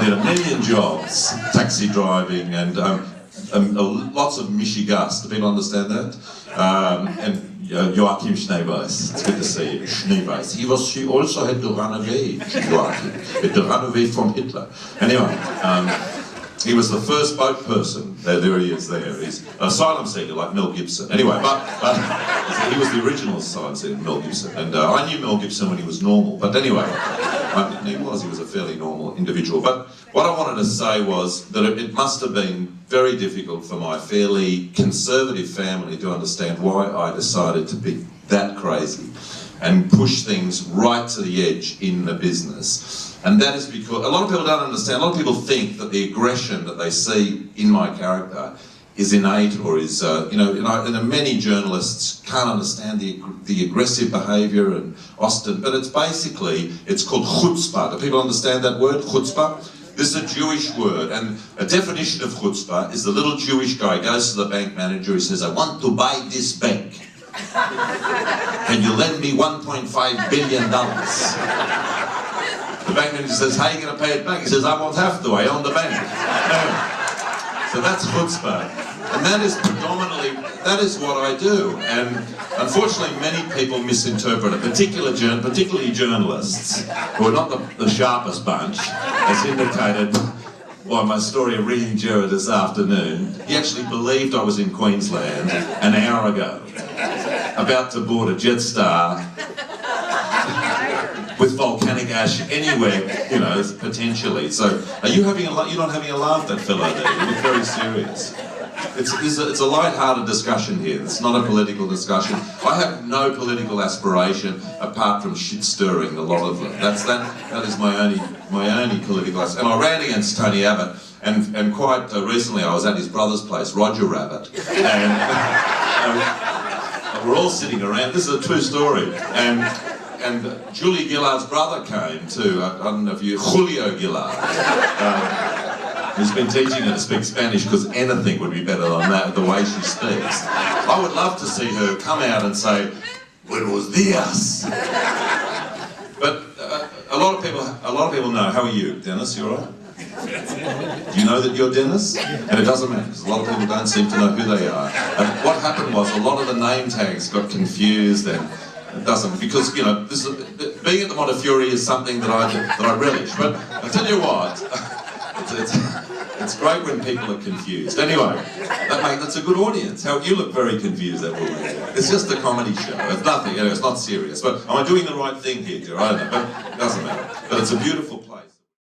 did a million jobs, taxi driving and lots of Michigas. Do people understand that? And Joachim Schneeweiss, it's good to see you. Schneeweiss. He also had to run away, Joachim. He had to run away from Hitler. Anyway, he was the first boat person. There he is there. He's an asylum seeker like Mel Gibson. Anyway, but he was the original asylum seeker, Mel Gibson. And I knew Mel Gibson when he was normal. But anyway, he was a fairly normal individual. But what I wanted to say was that it must have been very difficult for my fairly conservative family to understand why I decided to be that crazy and push things right to the edge in the business. And that is because a lot of people don't understand, a lot of people think that the aggression that they see in my character is innate or is, and many journalists can't understand the aggressive behaviour in Austen, but it's called chutzpah. Do people understand that word, chutzpah? This is a Jewish word, and a definition of chutzpah is the little Jewish guy goes to the bank manager, he says, I want to buy this bank. Can you lend me $1.5 billion? The bank manager says, how are you going to pay it back? He says, I won't have to, I own the bank. So that's chutzpah. And that is that is what I do. And unfortunately, many people misinterpret it, particularly journalists, who are not the sharpest bunch, as indicated by my story of reading Gerard this afternoon. He actually believed I was in Queensland an hour ago, about to board a Jetstar with volcanic ash anywhere, potentially. So, are you having you're not having a laugh, that fellow there? You look very serious. It's a light-hearted discussion here. It's not a political discussion. I have no political aspiration apart from shit-stirring a lot of them. That is my only political aspiration. And I ran against Tony Abbott, and quite recently I was at his brother's place, Roger Rabbit, and we're all sitting around. This is a true story, and Julie Gillard's brother came too. I don't know if Julio Gillard. Who's been teaching her to speak Spanish, because anything would be better than that, the way she speaks. I would love to see her come out and say, Buenos dias. But a lot of people know. How are you, Dennis? You alright? Do you know that you're Dennis? And it doesn't matter, because a lot of people don't seem to know who they are. And what happened was a lot of the name tags got confused, and it doesn't, because being at the Montefiore is something that I relish. But I tell you what. It's great when people are confused. Anyway, that's a good audience. You look very confused, that woman. It's just a comedy show. It's nothing, it's not serious. But am I doing the right thing here, Gerard? But it doesn't matter. But it's a beautiful place.